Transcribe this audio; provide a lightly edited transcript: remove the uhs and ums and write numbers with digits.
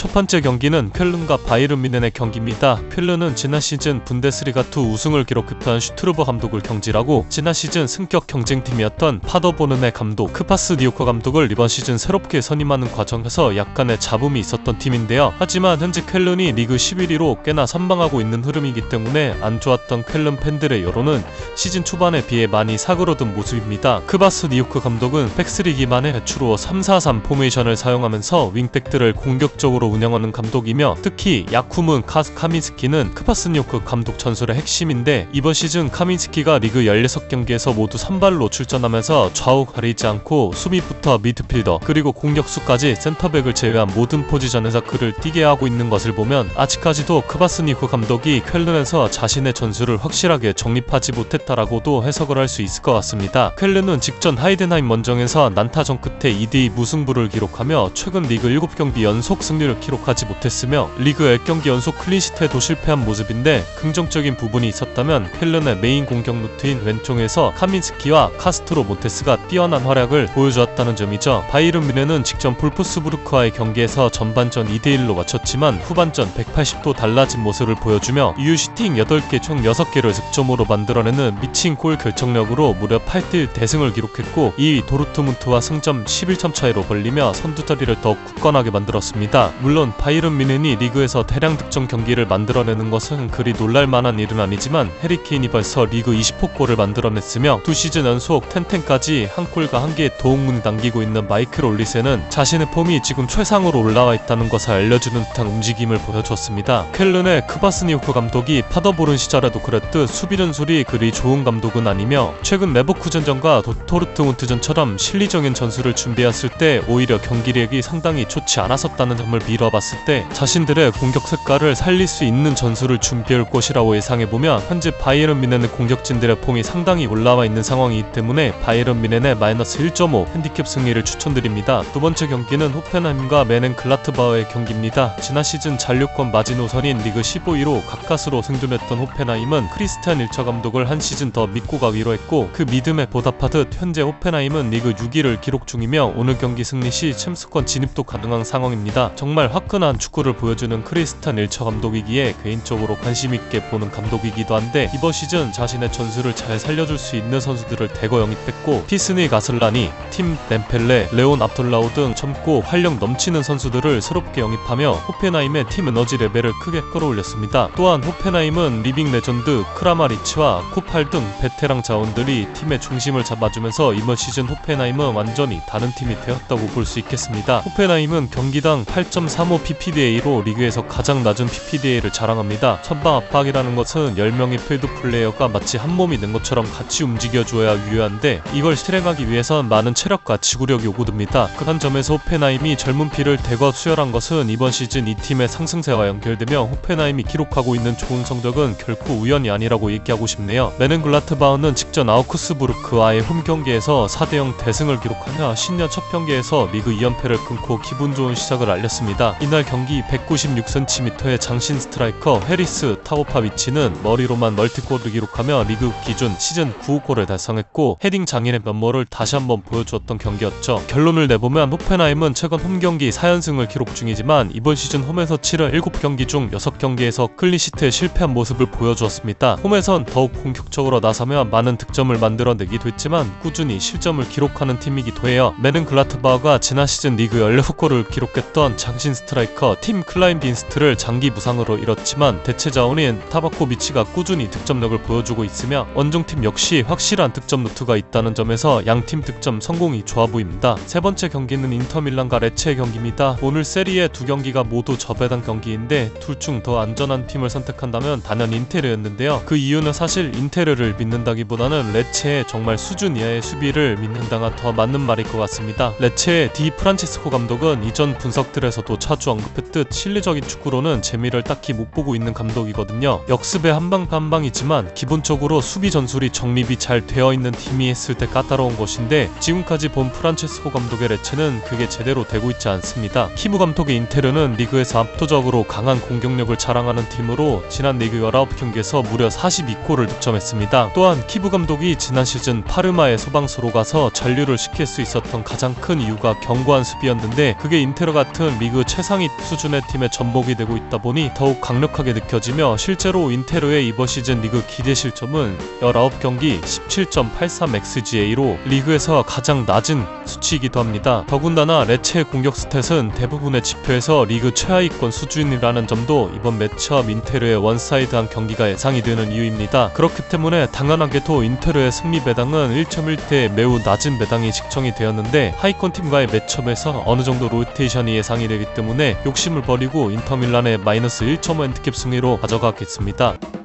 첫 번째 경기는 쾰른과 바이른 뮌헨의 경기입니다. 쾰른은 지난 시즌 분데스리가2 우승을 기록했던 슈투르버 감독을 경질하고 지난 시즌 승격 경쟁팀이었던 파더보른의 감독 크파스 니오커 감독을 이번 시즌 새롭게 선임하는 과정에서 약간의 잡음이 있었던 팀인데요. 하지만 현재 쾰른이 리그 11위로 꽤나 선방하고 있는 흐름이기 때문에 안 좋았던 쾰른 팬들의 여론은 시즌 초반에 비해 많이 사그러든 모습입니다. 크파스 니오커 감독은 백스리 기반의 주로 3-4-3 포메이션을 사용하면서 윙백들을 공격적으로 운영하는 감독이며 특히 야쿠문 카민스키는 크파스 니오커 감독 전술의 핵심인데 이번 시즌 카민스키가 리그 16경기에서 모두 선발로 출전하면서 좌우 가리지 않고 수비부터 미드필더 그리고 공격수까지 센터백을 제외한 모든 포지션에서 그를 뛰게 하고 있는 것을 보면 아직까지도 크파스 니오커 감독이 쾰른에서 자신의 전술을 확실하게 정립하지 못했다라고도 해석을 할 수 있을 것 같습니다. 쾰른은 직전 하이덴하임 원정에서 난타전 끝에 2대2 무승부를 기록하며 최근 리그 7경기 연속 승리를 기록하지 못했으며 리그 10경기 연속 클린시트에도 실패한 모습인데 긍정적인 부분이 있었다면 쾰른의 메인 공격 루트인 왼쪽에서 카민스키와 카스트로 몬테스가 뛰어난 활약을 보여주었다는 점이죠. 바이른 뮌헨은 직전 볼프스부르크와의 경기에서 전반전 2대1로 마쳤지만 후반전 180도 달라진 모습을 보여주며 이후 슈팅 8개 총 6개를 득점으로 만들어내는 미친 골 결정력으로 무려 8대1 대승을 기록했고 2위 도르트문트와 승점 11점 차이로 벌리며 선두자리를 더욱 굳건하게 만들었습니다. 물론 바이른 뮌헨이 리그에서 대량 득점 경기를 만들어내는 것은 그리 놀랄만한 일은 아니지만 해리케인이 벌써 리그 20호 골을 만들어냈으며 2시즌 연속 10까지 한 골과 한 개의 도움문을 남기고 있는 마이클 올리세는 자신의 폼이 지금 최상으로 올라와 있다는 것을 알려주는 듯한 움직임을 보여줬습니다. 쾰른의 크파스 니오커 감독이 파더보른 시절에도 그랬듯 수비 전술이 그리 좋은 감독은 아니며 최근 레버쿠젠전과 도르트문트전처럼 실리적인 전술을 준비했을 때 오히려 경기력이 상당히 좋지 않았었다는 점을 미뤄봤을 때 자신들의 공격 색깔을 살릴 수 있는 전술을 준비할 것이라고 예상해보면 현재 바이에른 뮌헨의 공격진들의 폼이 상당히 올라와 있는 상황이기 때문에 바이에른 뮌헨의 마이너스 1.5 핸디캡 승리를 추천드립니다. 두 번째 경기는 호펜하임과 메넨글라트바흐의 경기입니다. 지난 시즌 잔류권 마지노선인 리그 15위로 가까스로 생존했던 호펜하임은 크리스티안 일처 감독을 한 시즌 더 믿고 가기로 했고 그 믿음에 보답하듯 현재 호펜하임은 리그 6위를 기록 중이며 오늘 경기 승리 시 챔스권 진입도 가능한 상황입니다. 정말 화끈한 축구를 보여주는 크리스티안 일처 감독이기에 개인적으로 관심있게 보는 감독이기도 한데 이번 시즌 자신의 전술을 잘 살려줄 수 있는 선수들을 대거 영입했고 피스니 가슬라니, 팀 덴펠레, 레온 압돌라우 등 젊고 활력 넘치는 선수들을 새롭게 영입하며 호펜하임의 팀 에너지 레벨을 크게 끌어올렸습니다. 또한 호펜하임은 리빙 레전드 크라마리치와 코팔 등 베테랑 자원들이 팀의 중심을 잡아주면서 이번 시즌 호펜하임은 완전히 다른 팀이 되었다고 볼 수 있겠습니다. 호펜하임은 경기당 8.35 ppda로 리그에서 가장 낮은 ppda를 자랑합니다. 선방 압박이라는 것은 10명의 필드 플레이어가 마치 한 몸이 된 것처럼 같이 움직여줘야 유효한데 이걸 실행하기 위해선 많은 체력과 지구력이 요구됩니다. 그런 점에서 호펜하임이 젊은 피를 대거 수혈한 것은 이번 시즌 이 팀의 상승세와 연결되며 호펜하임이 기록하고 있는 좋은 성적은 결코 우연이 아니라고 얘기하고 싶네요. 메넨글라트바흐는 직전 아우크스부르크와의 홈경기에서 4대0 대승을 기록하며 신년 첫 경기에서 리그 2연패를 끊고 기분 좋은 시작을 알렸습니다. 이날 경기 196cm의 장신 스트라이커 해리스 타고파위치는 머리로만 멀티골을 기록하며 리그 기준 시즌 9호 골을 달성했고 헤딩 장인의 면모를 다시 한번 보여주었던 경기였죠. 결론을 내보면 호펜하임은 최근 홈경기 4연승을 기록 중이지만 이번 시즌 홈에서 치른 7경기 중 6경기에서 클린시트에 실패한 모습을 보여주었습니다. 홈에선 더욱 공격적으로 나서며 많은 득점을 만들어내기도 했지만 꾸준히 실점을 기록하는 팀이기도 해요. 메넨글라트바흐가 지난 시즌 리그 16골을 기록했던 장신 스트라이커 팀 클라인빈스트를 장기 부상으로 잃었지만 대체 자원인 타바코비치가 꾸준히 득점력을 보여주고 있으며 원정팀 역시 확실한 득점 루트가 있다는 점에서 양팀 득점 성공이 좋아 보입니다. 세 번째 경기는 인터밀란과 레체의 경기입니다. 오늘 세리에 두 경기가 모두 접에단 경기인데 둘 중 더 안전한 팀을 선택한다면 단연 인테르였는데요. 그 이유는 사실 인테르를 믿는다기보다는 레체의 정말 수준 이하의 수비를 믿는다가 더 맞는 말일 것 같습니다. 레체의 디 프란체스코 감독은 이전 분석들에서도 자주 언급했듯 실리적인 축구로는 재미를 딱히 못 보고 있는 감독이거든요. 역습의 한방이지만 기본적으로 수비 전술이 정립이 잘 되어 있는 팀이 했을 때 까다로운 것인데 지금까지 본 프란체스코 감독의 레체는 그게 제대로 되고 있지 않습니다. 키무 감독의 인테르는 리그에서 압도적으로 강한 공격력을 자랑하는 팀으로 지난 리그 19경기에서 무려 42골을 득점했습니다. 또한 키무 감독이 지난 시즌 파르마의 소방수로 가서 잔류를 시킬 수 있었던 가장 큰 이유가 견고한 수비였는데 그게 인테르 같은 리그 최상위 수준의 팀의 전복이 되고 있다 보니 더욱 강력하게 느껴지며 실제로 인테르의 이번 시즌 리그 기대 실점은 19경기 17.83xGA로 리그에서 가장 낮은 수치이기도 합니다. 더군다나 레체의 공격 스탯은 대부분의 지표에서 리그 최하위권 수준이라는 점도 이번 매치업 인테르의 원사이드한 경기가 예상이 되는 이유입니다. 그렇기 때문에 당연하게도 인테르의 승리 배당은 1.1대 매우 낮은 배당이 측정이 되었는데 하위권 팀과의 매치업에서 어느 정도 로테이션이 예상이 되기 때문에 욕심을 버리고 인터밀란의 마이너스 1.5 핸디캡 승리로 가져가겠습니다.